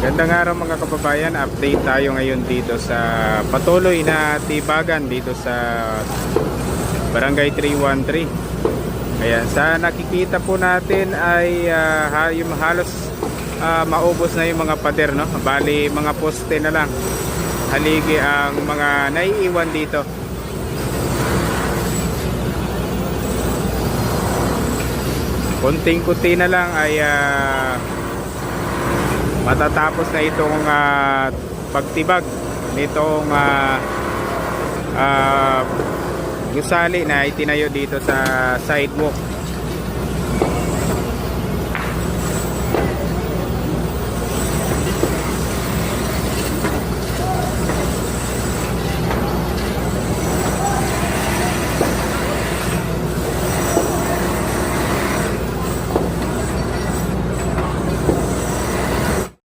Magandang araw mga kababayan, update tayo ngayon dito sa patuloy na tibagan dito sa Barangay 313. Ayan, sa nakikita po natin ay yung halos maubos na yung mga pader, no? Bali mga poste na lang, haligi ang mga naiiwan dito. Kunting-kunti na lang ay matatapos na itong pagtibag nitong gusali na itinayo dito sa sidewalk.